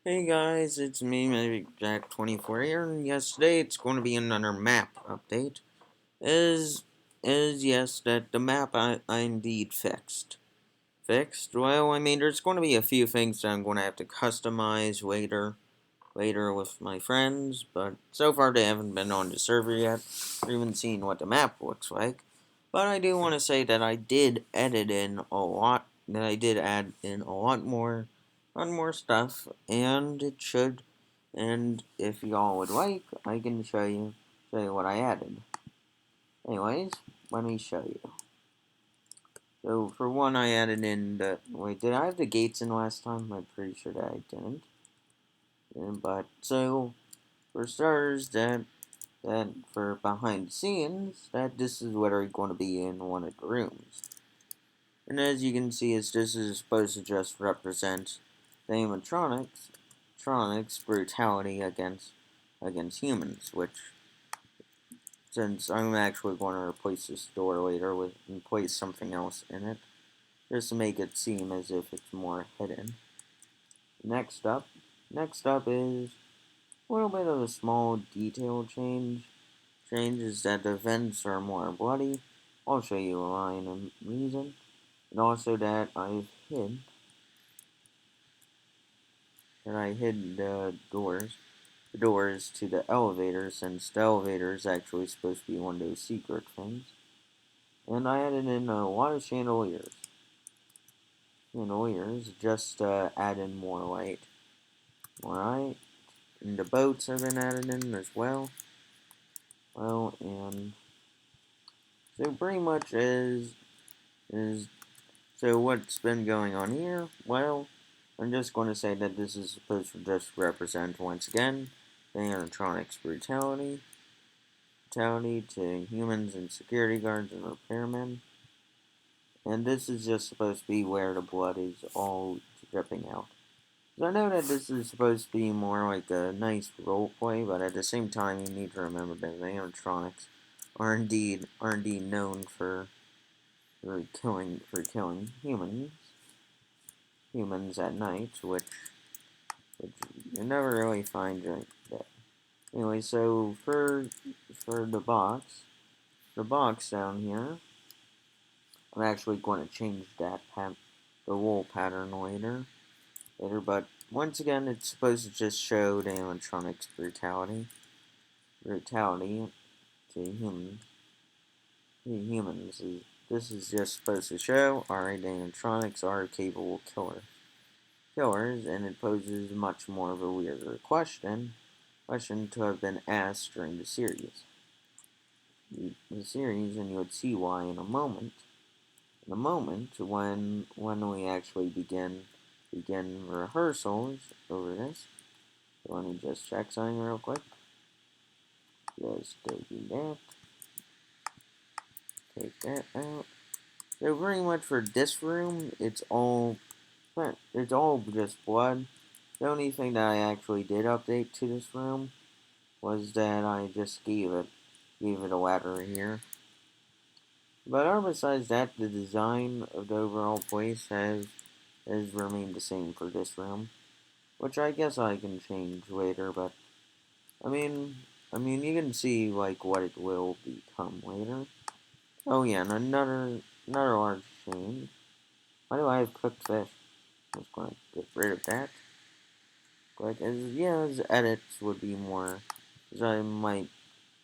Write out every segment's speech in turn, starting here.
Hey guys, it's me, Magic Jack 24 here, and yes, today it's going to be another map update. Is yes that the map I indeed fixed. Fixed? Well, I mean, there's going to be a few things that I'm going to have to customize later with my friends, but so far they haven't been on the server yet, or even seen what the map looks like. But I do want to say that I did edit in a lot, that I did add in a lot more stuff, and it should. And if y'all would like, I can show you what I added. Anyways, let me show you. So for one, I added in the wait. Did I have the gates in last time? I'm pretty sure that I didn't. But so for starters, that for behind the scenes, that this is what are going to be in one of the rooms. And as you can see, this is supposed to just represent the animatronics brutality against humans, which since I'm actually going to replace this door later and place something else in it, just to make it seem as if it's more hidden. Next up, next up is a little bit of a small detail change is that the vents are more bloody. I'll show you a line and reason. And also that I hid the doors to the elevator since the elevator is actually supposed to be one of those secret things. And I added in a lot of chandeliers. Chandeliers just to add in more light. Alright. And the boats have been added in as well. Well, and so pretty much is so what's been going on here? Well, I'm just going to say that this is supposed to just represent, once again, the animatronics brutality to humans and security guards and repairmen. And this is just supposed to be where the blood is all dripping out. So I know that this is supposed to be more like a nice role play, but at the same time, you need to remember that the animatronics are indeed known for killing humans at night, which you never really find during the day. Anyway, so for the box down here, I'm actually going to change the wool pattern later. But once again, it's supposed to just show the animatronics brutality to humans. This is just supposed to show, alright, animatronics are capable killers, and it poses much more of a weirder question to have been asked during the series, and you would see why in a moment. In a moment, when we actually begin rehearsals over this. So let me just check something real quick. Just taking that, take that out. So pretty much for this room, it's all just blood. The only thing that I actually did update to this room was that I just gave it a ladder here. But besides that, the design of the overall place has remained the same for this room, which I guess I can change later. But I mean, you can see like what it will become later. Oh yeah, and another large change. Why do I have cooked fish? I'm just gonna get rid of that. Like as edits would be more, as I might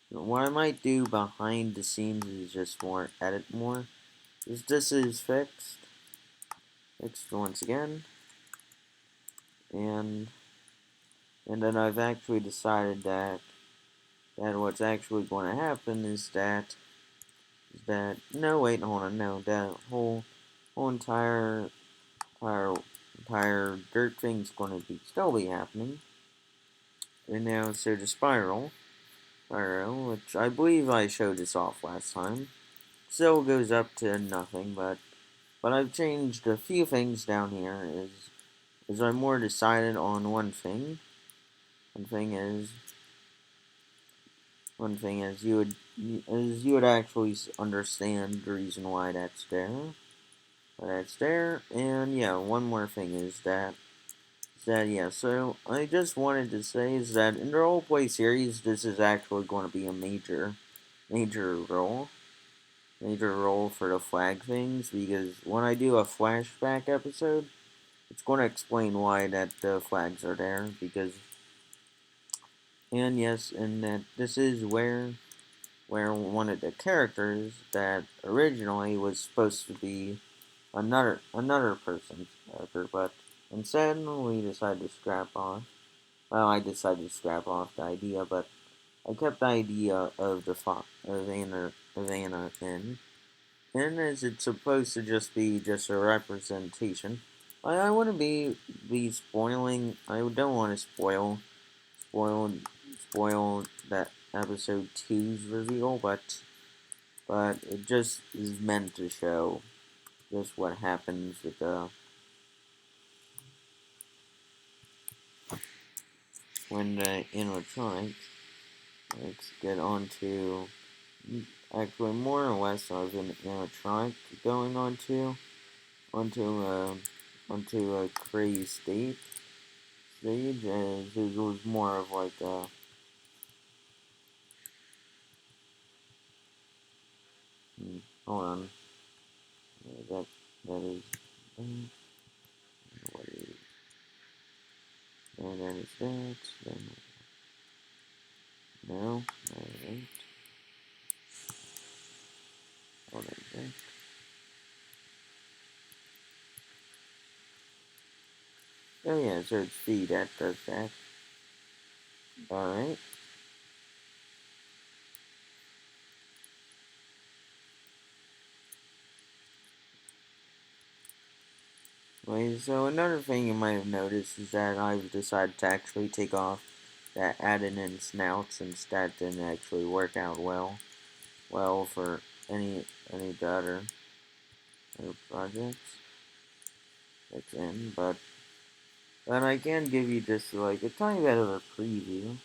what I might do behind the scenes is just more edit more. This is fixed once again, and then I've actually decided that what's actually going to happen is that no wait hold on no that whole entire entire dirt thing's going to be still be happening. And now so the spiral, which I believe I showed this off last time, still goes up to nothing, but I've changed a few things down here. Is I'm more decided on one thing. One thing is you would actually understand the reason why that's there. And yeah, one more thing is that yeah, so I just wanted to say is that in the roleplay series, this is actually going to be a major role, major role for the flag things because when I do a flashback episode, it's going to explain why that the flags are there because and yes, and that this is where one of the characters that originally was supposed to be another person's character, but instead we decided to scrap off. Well, I decided to scrap off the idea, but I kept the idea of the of Anna in. And as it's supposed to just be just a representation, I wouldn't be spoiling. I don't want to spoil spoil that episode two's reveal, but it just is meant to show just what happens with the when the animatronics. Let's get on to actually more or less of an animatronic going onto onto a crazy stage as it was more of like a hold on that that is what is and then it's that then no alright hold on that oh yeah so it's C that does that alright. Wait, so another thing you might have noticed is that I've decided to actually take off that added in snouts since that didn't actually work out well for any of the other projects that's in, but then I can give you just like a tiny bit of a preview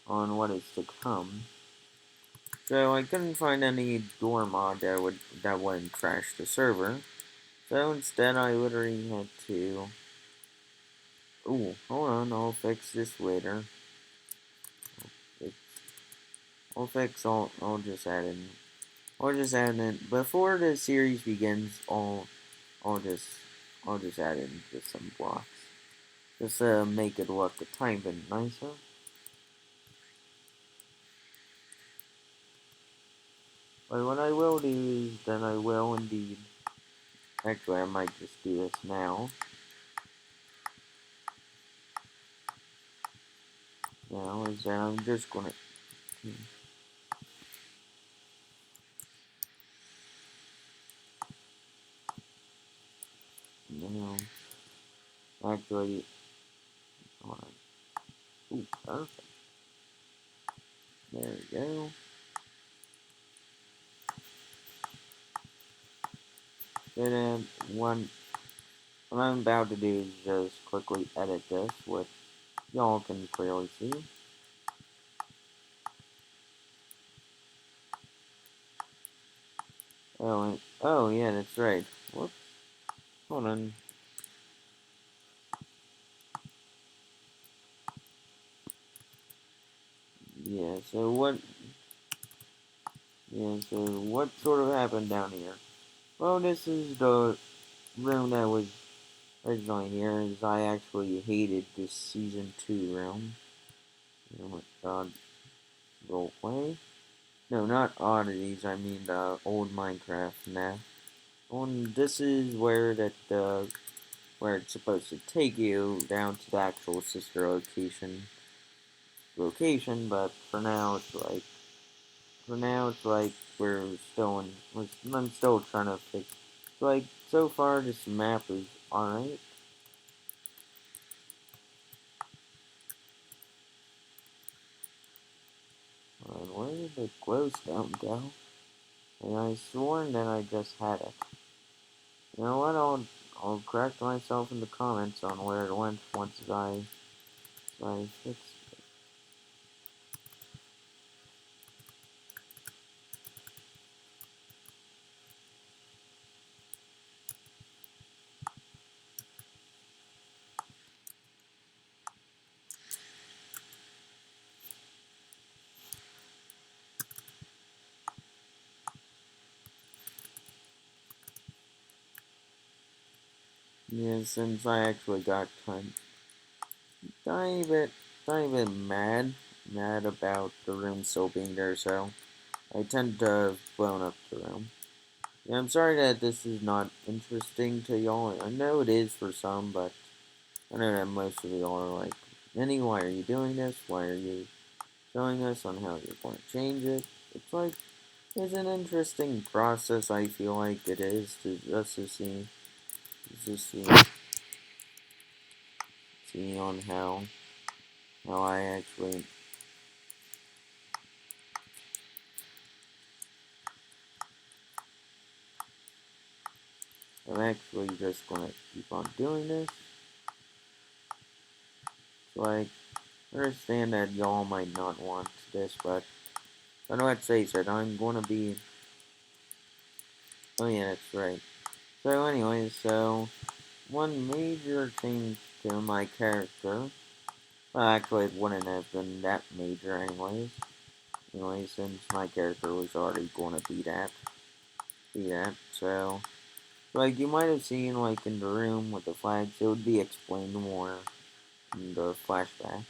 on what is to come. So I couldn't find any door mod that wouldn't crash the server. So instead I literally had to ooh, hold on, I'll fix this later. It's I'll just add in before the series begins I'll just I'll just add in just some blocks. Just make it look a tiny bit nicer. But what I will do is then I will indeed actually I might just do this now. Now is that I'm just gonna you know actually hold on. Ooh, perfect. There we go. Then what I'm about to do is just quickly edit this, which y'all can clearly see. Oh yeah, that's right. Whoops. Hold on. Yeah, so what yeah, so what sort of happened down here? Well, this is the room that was originally here, as I actually hated this season 2 room. Oh my god. Roleplay? No, not oddities, I mean the old Minecraft map. And this is where it's supposed to take you down to the actual sister location, but for now it's like I'm still trying to fix like so far this map is alright. And where did the glowstone go? And I sworn that I just had it. You know what? I'll correct myself in the comments on where it went once I fix it. Yeah, since I actually got tiny bit, tiny bit mad about the room still being there, so I tend to have blown up the room. Yeah, I'm sorry that this is not interesting to y'all. I know it is for some, but I know that most of y'all are like, Minnie, why are you doing this? Why are you showing us on how you're going to change it? It's like, it's an interesting process, I feel like it is, to just to see on how I'm actually just gonna keep on doing this. So I understand that y'all might not want this, but I know what face it, I'm gonna be. Oh yeah, that's right. So anyway, so one major change to my character. Well, actually, it wouldn't have been that major, anyways. Anyway, since my character was already gonna be that. So, like you might have seen, like in the room with the flags, it would be explained more in the flashback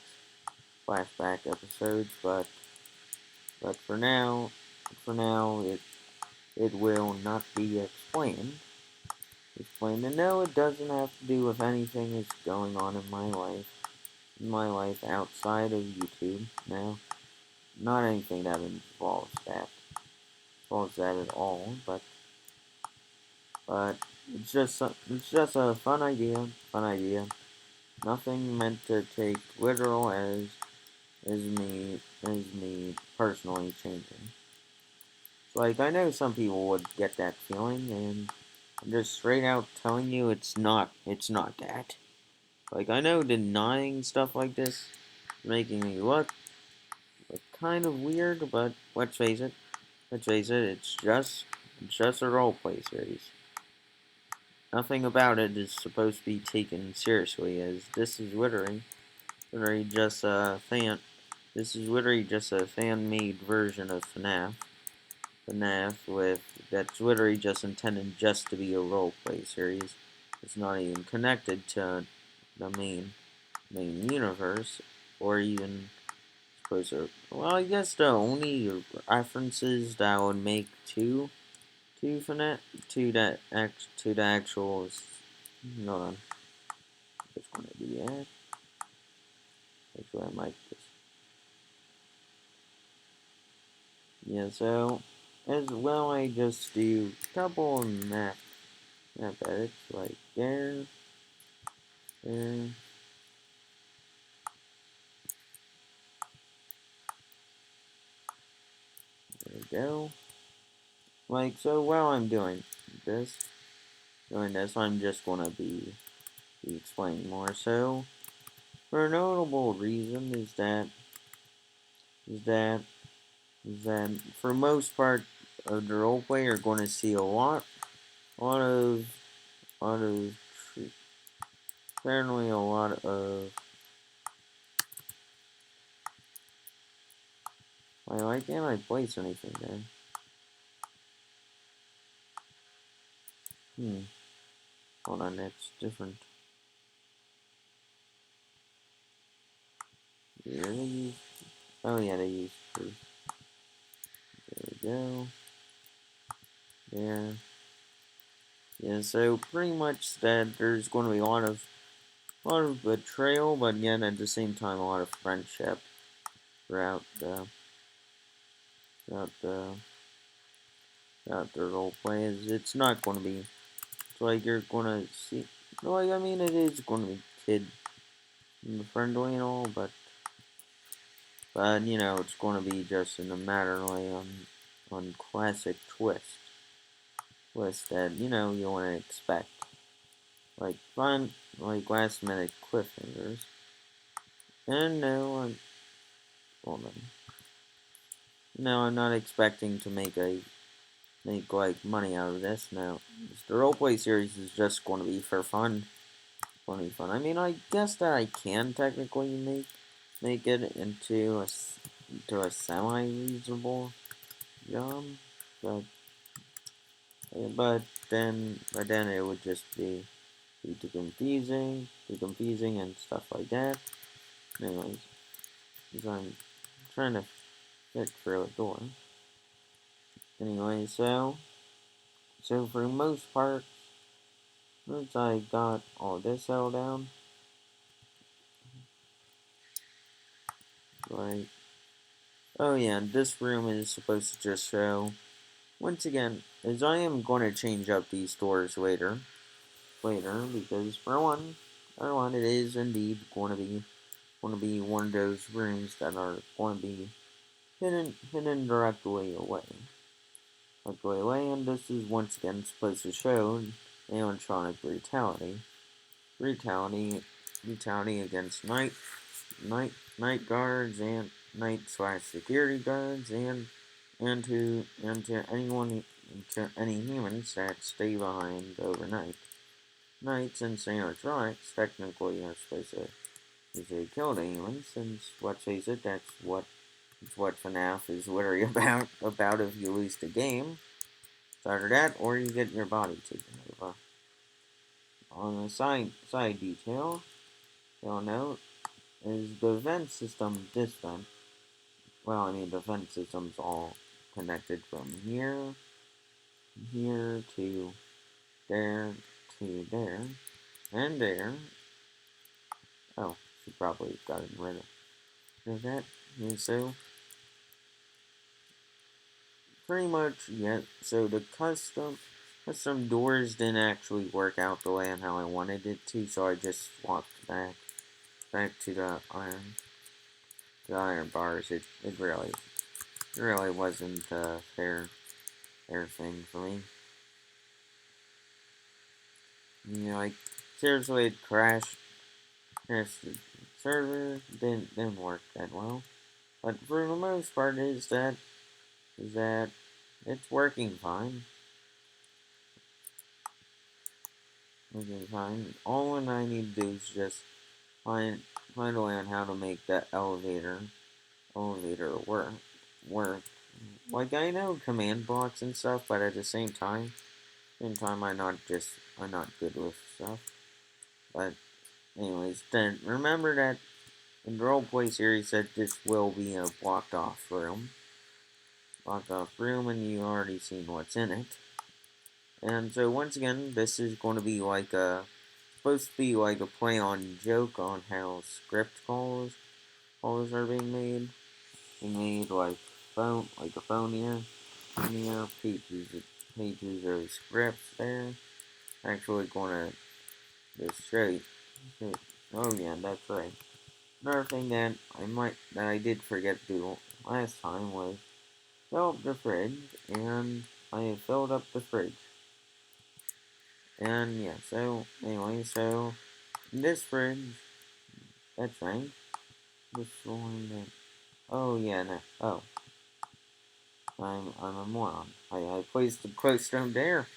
episodes. But for now, it will not be explained. And no, it doesn't have to do with anything that's going on in my life outside of YouTube. Now, not anything that involves that at all. But it's just a fun idea. Nothing meant to take literal as me personally changing. So, like I know some people would get that feeling, and I'm just straight out telling you it's not that. Like I know denying stuff like this, making me look kind of weird, but let's face it, it's just a roleplay series. Nothing about it is supposed to be taken seriously, as literally just a fan. This is literally just a fan-made version of FNAF with that's literally just intended just to be a roleplay series. It's not even connected to the main universe, or even supposed to. Well, I guess the only references that would make to FNAF to the actual. Hold on, it's gonna be it. Actually, I might just. Yeah, so as well, I just do a couple map edits like there, there we go. Like so, while I'm this, doing this, I'm just gonna be explaining more. So, for a notable reason is that is that for most part of the roleplay, you're going to see a lot of, lot of, apparently a lot of. Why can't I place anything there? Hold on, that's different. Yeah, they use. Oh yeah, they use proof. There we go. There. Yeah, so pretty much that there's going to be a lot of betrayal, but yet at the same time a lot of friendship throughout the throughout the throughout the role play. It's not going to be. It's like you're going to see. Like I mean, it is going to be kid friendly and all, but it's going to be just in a matter like on classic twist that you want to expect, like fun, like last minute cliffhangers. And no, hold on. No, I'm not expecting to make like money out of this. No, the roleplay series is just going to be for fun, funny fun. I mean, I guess that I can technically make it into a semi reasonable job, but but then it would just be too confusing and stuff like that. Anyways, as I'm trying to fit through a door. Anyway, so for most part, once I got all this settled down, like, oh yeah, this room is supposed to just show, once again, as I am going to change up these doors later, because for one, it is indeed going to be one of those rooms that are going to be hidden directly away, and this is once again supposed to show animatronic brutality against night night guards and night / security guards and to any humans that stay behind overnight. Knights and animatronics technically are supposed to usually kill the humans, since let's face it, it's what FNAF is literally about if you lose the game. It's either that or you get your body taken over. On a side detail, you'll note is the vent system this vent. Well, I mean the vent system's all connected from here there to there, and there. Oh, should probably have gotten rid of that. And so pretty much, yeah. So the custom doors didn't actually work out the way and how I wanted it to, so I just swapped back to the iron bars. It really wasn't a fair thing for me. You know, like seriously, it crashed. The server didn't work that well. But for the most part, is that it's working fine. Working fine. All I need to do is just find a way on how to make that elevator work. Like I know command blocks and stuff, but at the same time I'm not good with stuff. But anyways, then remember that in the roleplay series that this will be a blocked off room, and you already seen what's in it. And so once again, this is going to be supposed to be like a play on joke on how script calls are being made. Being made like a phone here, pages of scripts there. Actually going to just show. Oh yeah, that's right. Another thing that I did forget to do last time was fill up the fridge, and I filled up the fridge. And yeah, so anyway, so this fridge, that's right. This one that, oh yeah, no, oh, I'm a moron. I placed the glowstone there.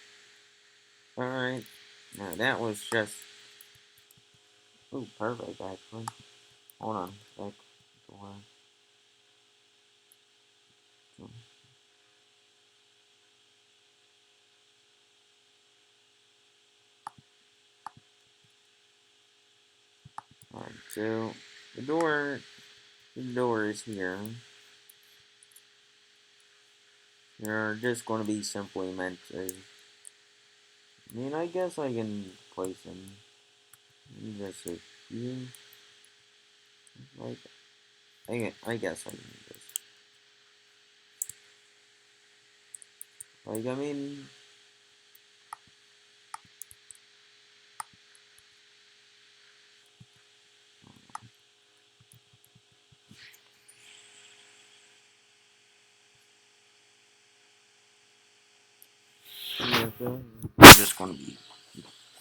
Alright. No, that was just, ooh, perfect actually. Hold on, back door. Alright, so the door is here. They're just going to be simply meant to. I mean, I guess I can place them just a few. Like, I guess I can just. Like, I mean. Yeah, so I'm just going to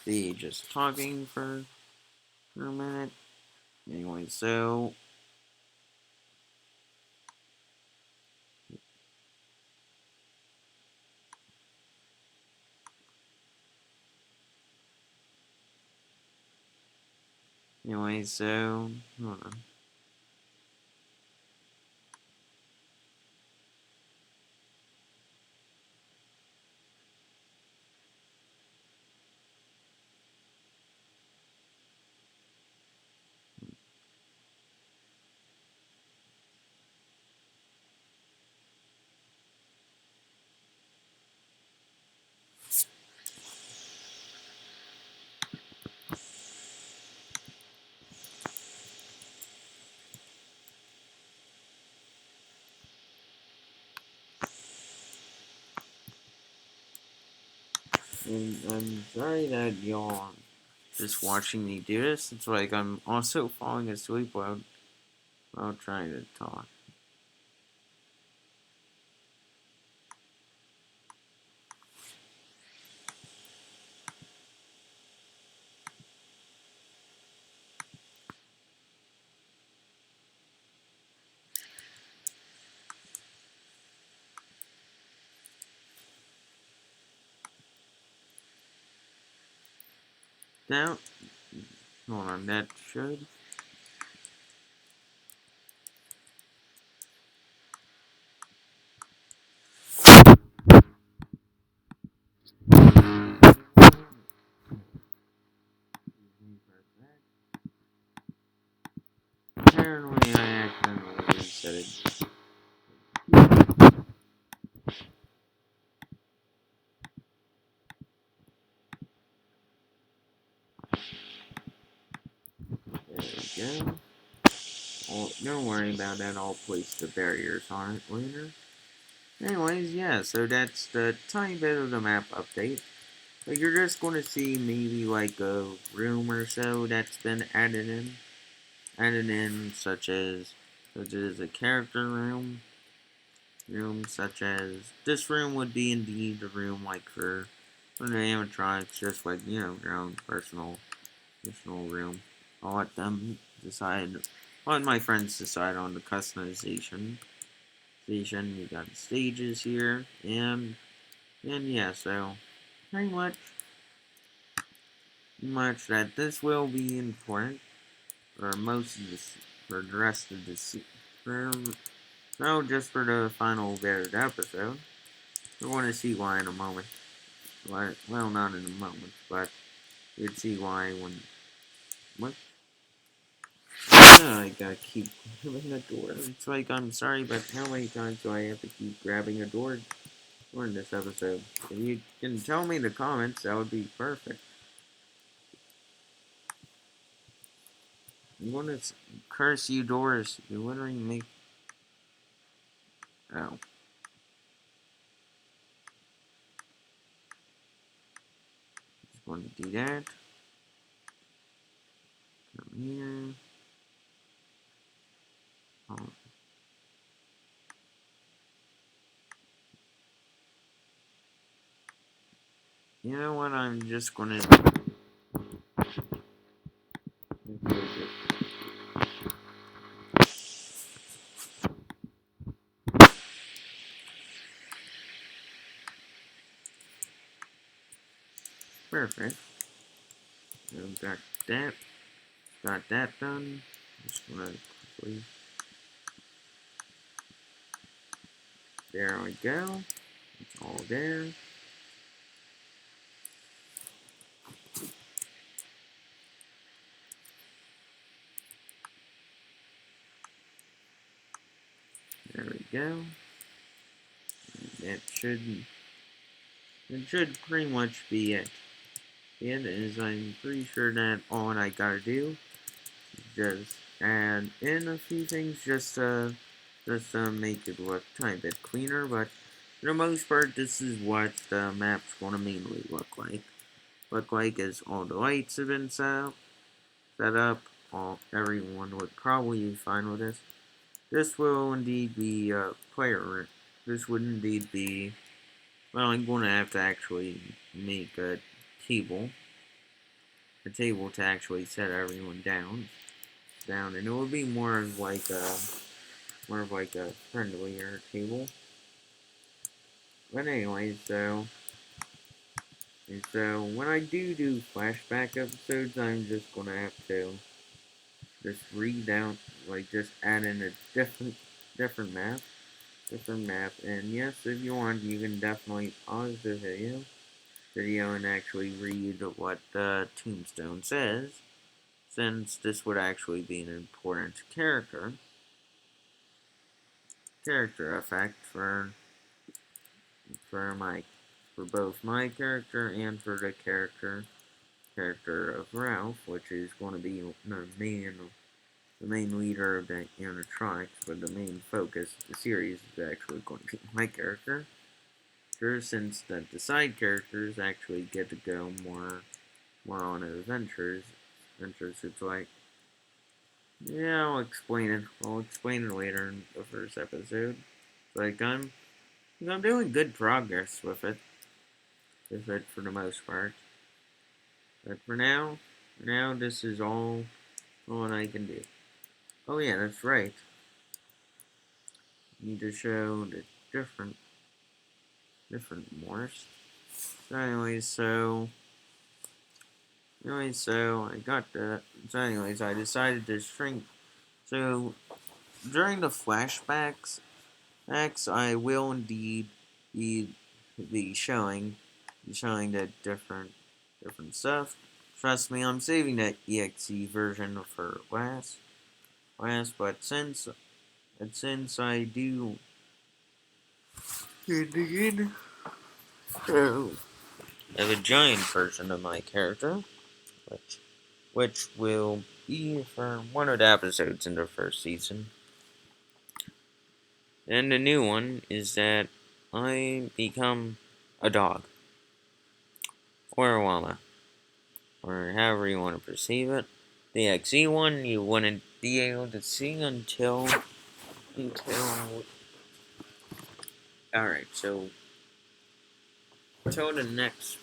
be just talking for a minute. Anyway, so. Anyway, so. Hold on. And I'm sorry that y'all are just watching me do this. It's like I'm also falling asleep while trying to talk. Now, hold on, that should. Apparently, I accidentally reset it. There we go. Oh, don't worry about that. I'll place the barriers on it later. Anyways, yeah, so that's the tiny bit of the map update. Like, you're just going to see maybe like a room or so that's been added in, such as a character room such as this room would be indeed a room like for the animatronics, just like their own personal room. I'll let them decide. I'll let my friends decide on the customization. You got the stages here, and yeah, so pretty much that this will be important for most of this, for the rest of this, for no, just for the final varied episode. We're going to see why in a moment. Well, not in a moment, but you'd see why when. What? I gotta keep grabbing the door. It's like, I'm sorry, but how many times do I have to keep grabbing a door during this episode? If you can tell me in the comments, that would be perfect. I'm gonna curse you, doors. You literally make. Oh. Just going to do that. Come here. Oh. You know what? I'm just gonna. Perfect. I've got that. Got that done. Just gonna quickly. There we go. It's all there. There we go. That should pretty much be it. It is. I'm pretty sure that all I gotta do is just add in a few things just to make it look a tiny bit cleaner. But for the most part, this is what the map's gonna mainly look like. Is all the lights have been set up. Everyone would probably be fine with this. This will indeed be player. This would indeed be. Well, I'm going to have to actually make a table to actually set everyone down, and it will be more of like a friendlier table. But anyway, so when I do flashback episodes, I'm just gonna have to just read out, like just add in a different map, and yes, if you want, you can definitely pause the video and actually read what the tombstone says, since this would actually be an important character effect for my for both my character and for the character of Ralph, which is going to be the main leader of the animatronics, but the main focus of the series is actually going to be my character. since the side characters actually get to go more on adventures. It's like, yeah, I'll explain it. I'll explain it later in the first episode. Like I'm doing good progress with it for the most part. But for now this is all I can do. Oh yeah, that's right. Need to show the different Morse. So I got that. So anyways, I decided to shrink. So during the flashbacks, I will indeed be showing the different stuff. Trust me, I'm saving that exe version for but since I do indeed have a giant version of my character, which will be for one of the episodes in the first season. And the new one is that I become a dog, or a llama, or however you want to perceive it. The XE one you wouldn't be able to see until alright, so until the next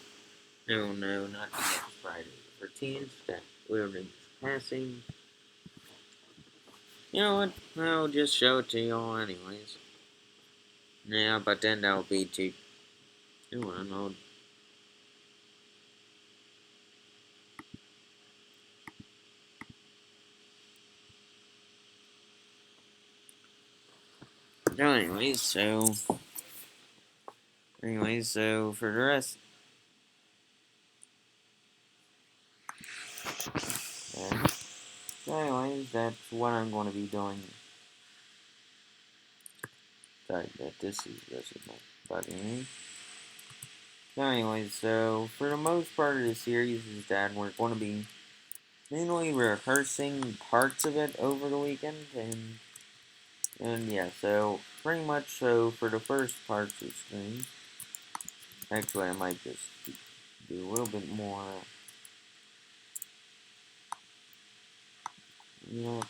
no, not the next Friday the 13th, that will be passing. You know what? I'll just show it to y'all anyways. Yeah, but then that'll be too. You know, no, so for the rest, uh, so anyways, that's what I'm going to be doing. Sorry, that this is not bugging me. So anyways, so for the most part of the series is that we're going to be mainly rehearsing parts of it over the weekend, and yeah, so pretty much so for the first parts of streams. Actually, I might just do a little bit more. Yeah,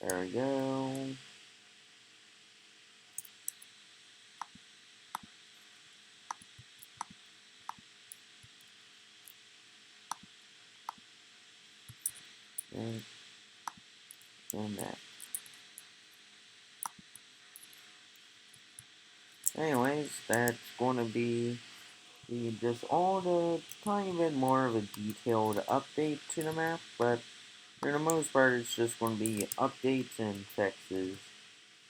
there we go. And that. Anyways, that's going to be just all the tiny bit more of a detailed update to the map, but for the most part, it's just going to be updates and fixes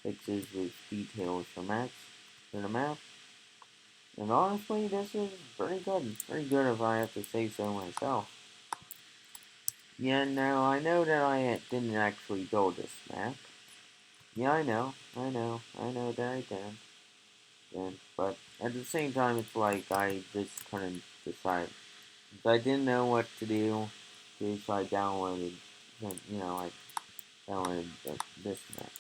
with details for the map. And honestly, this is pretty good if I have to say so myself. Yeah, no, I know that I didn't actually build this map. Yeah, I know that I didn't. But at the same time, it's like I just couldn't decide. I didn't know what to do, so I downloaded, I downloaded this map.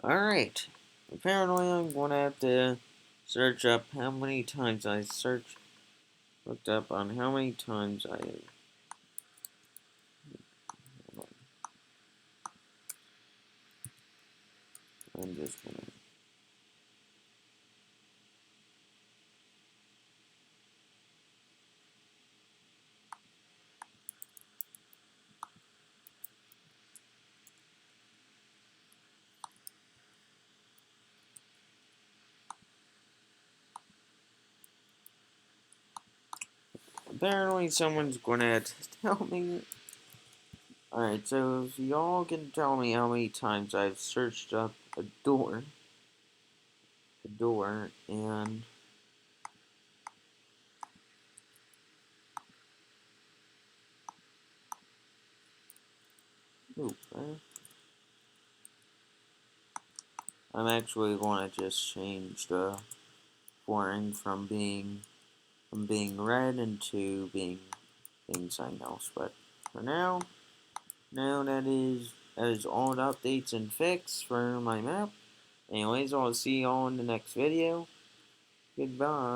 Alright, apparently I'm gonna have to search up how many times looked up on how many times I'm just gonna. Apparently someone's gonna have to tell me. Alright, so if y'all can tell me how many times I've searched up a door, and oop, I'm actually going to just change the flooring from being red into being something else. But for now that is all the updates and fix for my map. Anyways, I'll see y'all in the next video. Goodbye.